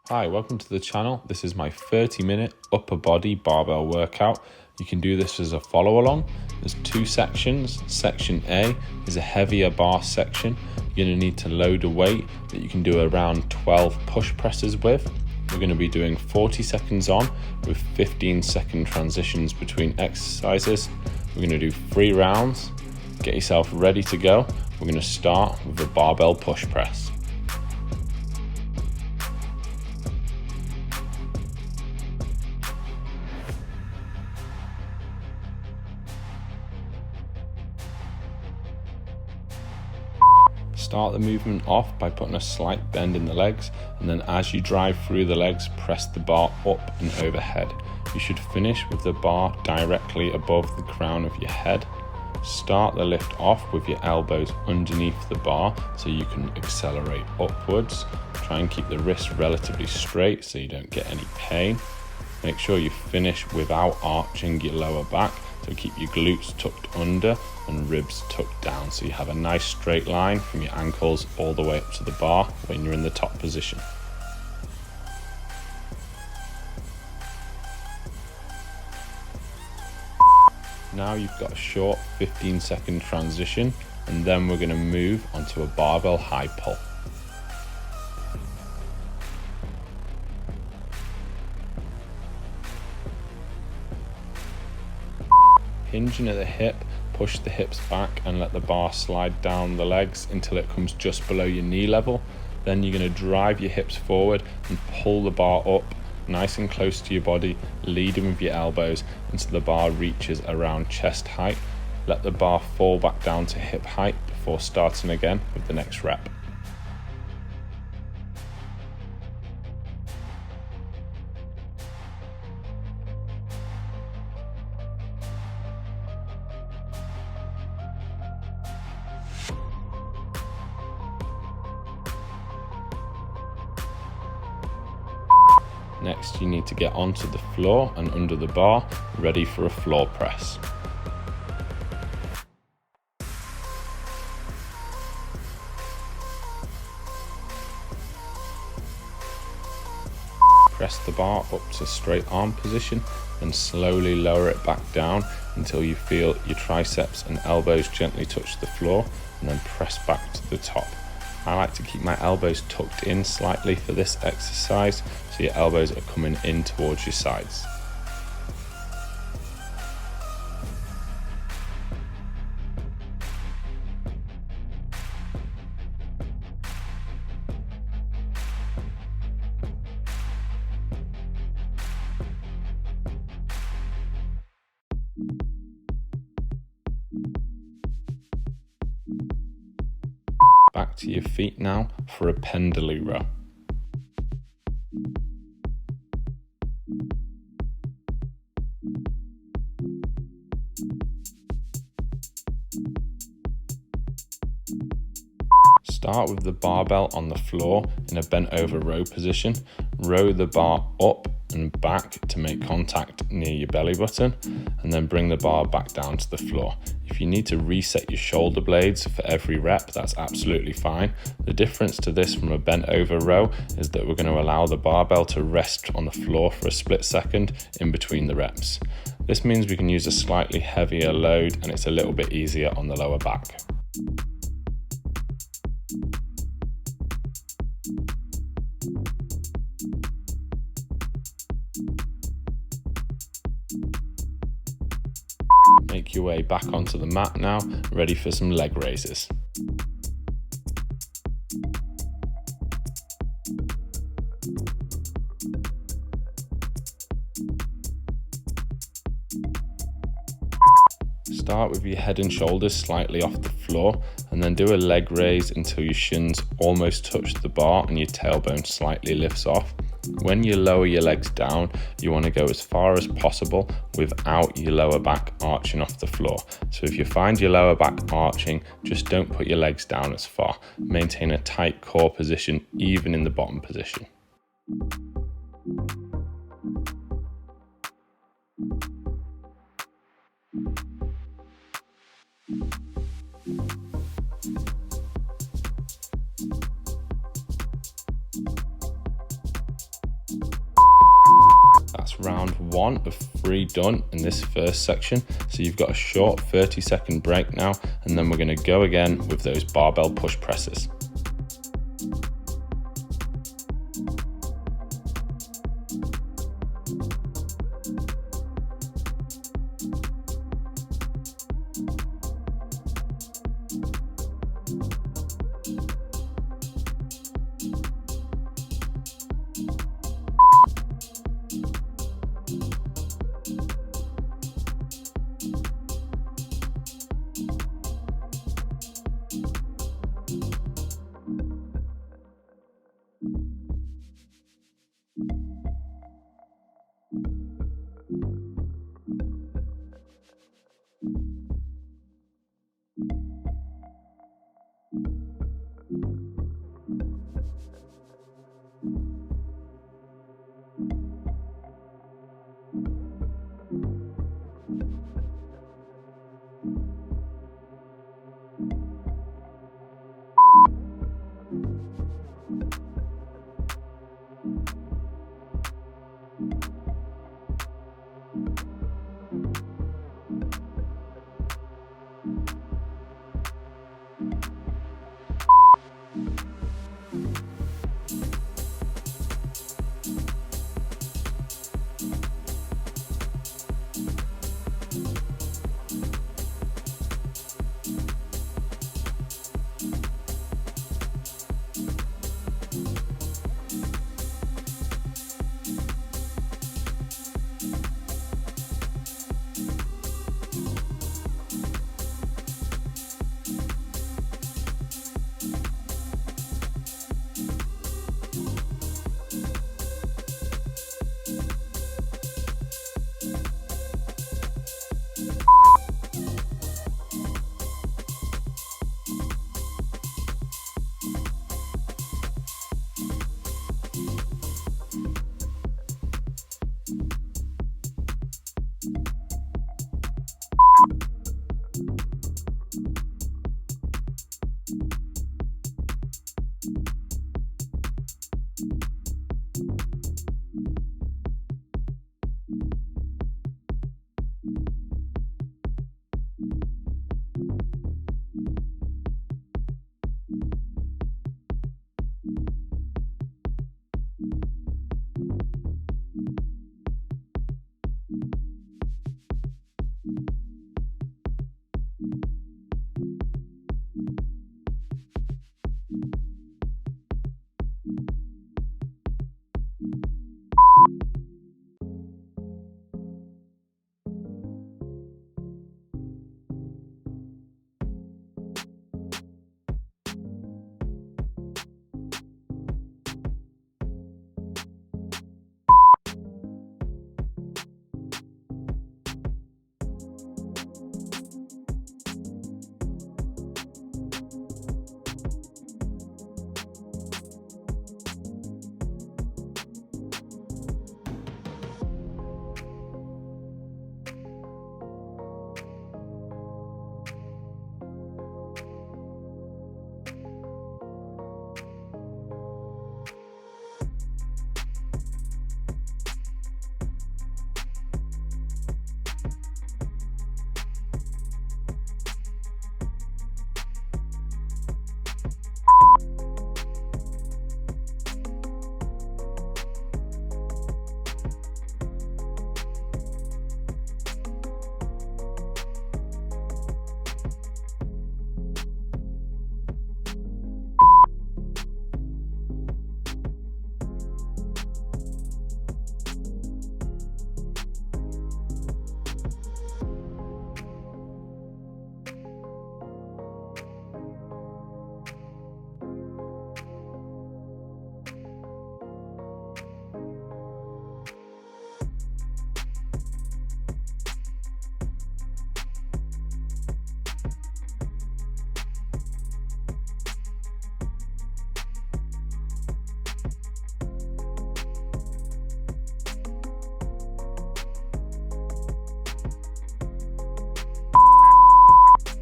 Hi, welcome to the channel. This is my 30-minute upper body barbell workout. You can do this as a follow along. There's two sections. Section A is a heavier bar section. You're going to need to load a weight that you can do around 12 push presses with. We're going to be doing 40 seconds on with 15-second transitions between exercises. We're going to do 3 rounds. Get yourself ready to go. We're going to start with a barbell push press. Start the movement off by putting a slight bend in the legs, and then as you drive through the legs, press the bar up and overhead. You should finish with the bar directly above the crown of your head. Start the lift off with your elbows underneath the bar so you can accelerate upwards. Try and keep the wrists relatively straight so you don't get any pain. Make sure you finish without arching your lower back, so keep your glutes tucked under and ribs tucked down so you have a nice straight line from your ankles all the way up to the bar when you're in the top position. Now you've got a short 15-second transition, and then we're going to move onto a barbell high pull. Hinging at the hip, push the hips back and let the bar slide down the legs until it comes just below your knee level. Then you're going to drive your hips forward and pull the bar up nice and close to your body, leading with your elbows until the bar reaches around chest height. Let the bar fall back down to hip height before starting again with the next rep. Next, you need to get onto the floor and under the bar, ready for a floor press. Press the bar up to straight arm position and slowly lower it back down until you feel your triceps and elbows gently touch the floor, and then press back to the top. I like to keep my elbows tucked in slightly for this exercise, so your elbows are coming in towards your sides. Back to your feet now for a Pendlay Row. Start with the barbell on the floor in a bent over row position. Row the bar up and back to make contact near your belly button, and then bring the bar back down to the floor. If you need to reset your shoulder blades for every rep, that's absolutely fine. The difference to this from a bent over row is that we're going to allow the barbell to rest on the floor for a split second in between the reps. This means we can use a slightly heavier load and it's a little bit easier on the lower back. Make your way back onto the mat now, ready for some leg raises. Start with your head and shoulders slightly off the floor, and then do a leg raise until your shins almost touch the bar and your tailbone slightly lifts off. When you lower your legs down, you want to go as far as possible without your lower back arching off the floor. So if you find your lower back arching, just don't put your legs down as far. Maintain a tight core position even in the bottom position. that's round 1 of 3 done in this first section. So you've got a short 30-second break now, and then we're going to go again with those barbell push presses.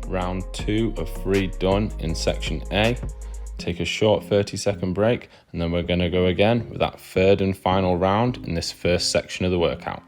Round 2 of 3 done in section A. take a short 30-second break, and then we're going to go again with that third and final round in this first section of the workout.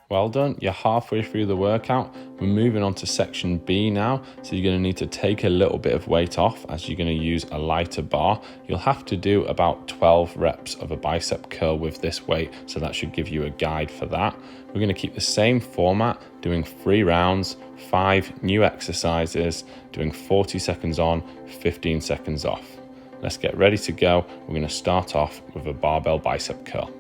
Well done, you're halfway through the workout. We're moving on to section B now, so you're going to need to take a little bit of weight off as you're going to use a lighter bar. You'll have to do about 12 reps of a bicep curl with this weight, so that should give you a guide for that. We're going to keep the same format, doing 3 rounds, 5 new exercises, doing 40 seconds on, 15 seconds off. Let's get ready to go. We're going to start off with a barbell bicep curl.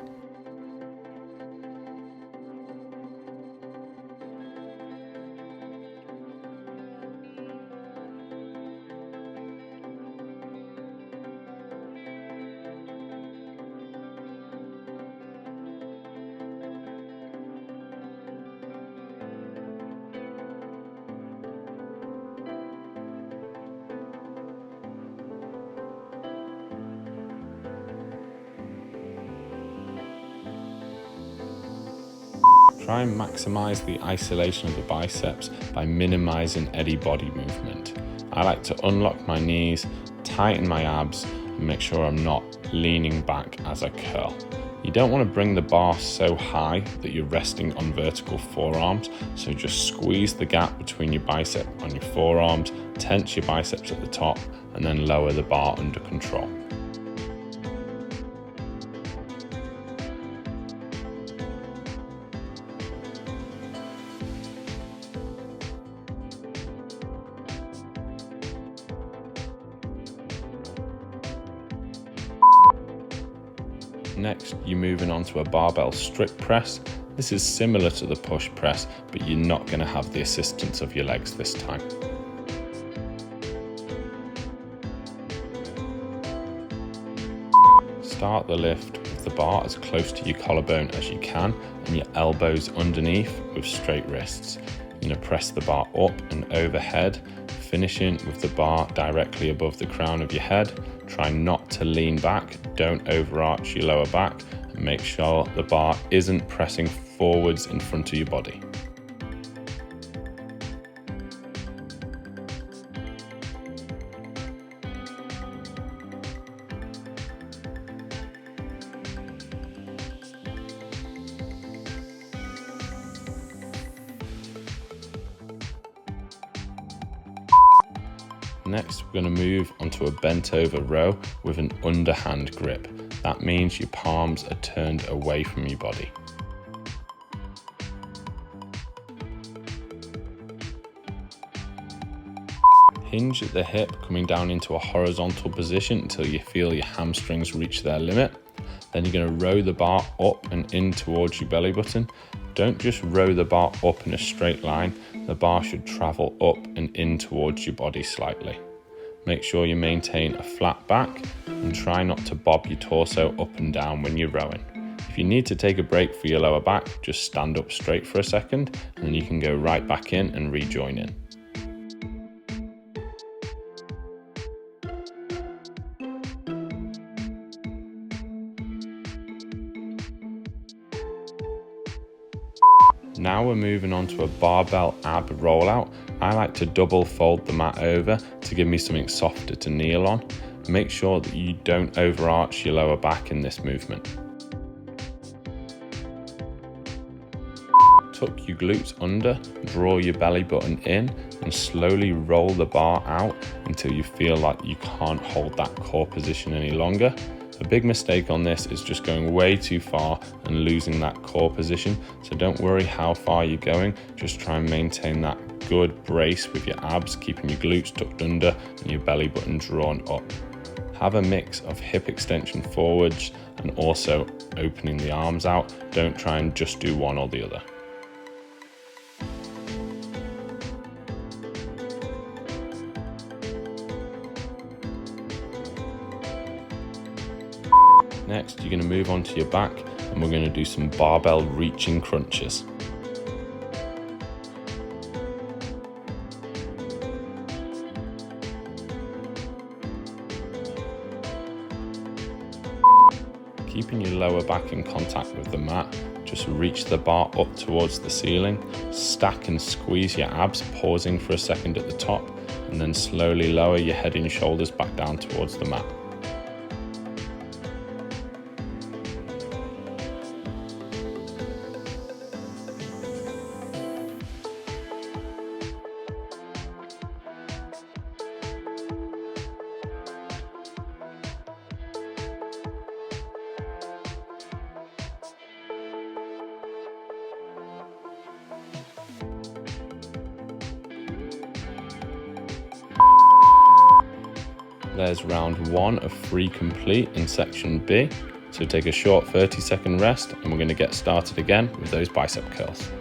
Try and maximize the isolation of the biceps by minimizing any body movement. I like to unlock my knees, tighten my abs, and make sure I'm not leaning back as I curl. You don't want to bring the bar so high that you're resting on vertical forearms, so just squeeze the gap between your bicep on your forearms, tense your biceps at the top, and then lower the bar under control. Next, you're moving on to a barbell strip press. This is similar to the push press, but you're not going to have the assistance of your legs this time. Start the lift with the bar as close to your collarbone as you can and your elbows underneath with straight wrists. You're going to press the bar up and overhead, finishing with the bar directly above the crown of your head. Try not to lean back, don't overarch your lower back, and make sure the bar isn't pressing forwards in front of your body. Next, we're going to move onto a bent over row with an underhand grip. That means your palms are turned away from your body. Hinge at the hip, coming down into a horizontal position until you feel your hamstrings reach their limit. Then you're going to row the bar up and in towards your belly button. Don't just row the bar up in a straight line. The bar should travel up and in towards your body slightly. Make sure you maintain a flat back and try not to bob your torso up and down when you're rowing. If you need to take a break for your lower back, just stand up straight for a second and then you can go right back in and rejoin in. Now we're moving on to a barbell ab rollout. I like to double fold the mat over to give me something softer to kneel on. Make sure that you don't overarch your lower back in this movement. Tuck your glutes under, draw your belly button in, and slowly roll the bar out until you feel like you can't hold that core position any longer. A big mistake on this is just going way too far and losing that core position, so don't worry how far you're going, just try and maintain that good brace with your abs, keeping your glutes tucked under and your belly button drawn up. Have a mix of hip extension forwards and also opening the arms out. Don't try and just do one or the other. Next, you're going to move onto your back and we're going to do some barbell reaching crunches. Keeping your lower back in contact with the mat, just reach the bar up towards the ceiling, stack and squeeze your abs, pausing for a second at the top, and then slowly lower your head and shoulders back down towards the mat. There's round 1 of 3 complete in section B. So take a short 30-second rest and we're going to get started again with those bicep curls.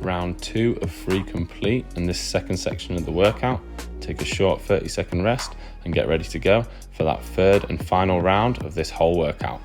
round 2 of 3 complete in this second section of the workout. Take a short 30-second rest and get ready to go for that third and final round of this whole workout.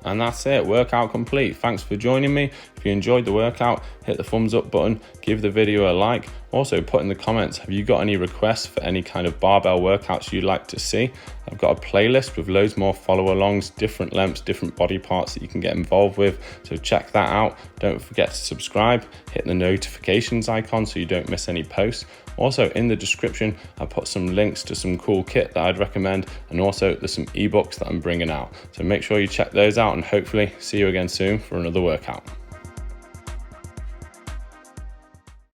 And that's it, workout complete. Thanks for joining me. If you enjoyed the workout, hit the thumbs up button, give the video a like. Also put in the comments, have you got any requests for any kind of barbell workouts you'd like to see? I've got a playlist with loads more follow alongs, different lengths, different body parts that you can get involved with. So check that out. Don't forget to subscribe, hit the notifications icon so you don't miss any posts. Also in the description, I put some links to some cool kit that I'd recommend, and also there's some ebooks that I'm bringing out. So make sure you check those out, and hopefully see you again soon for another workout.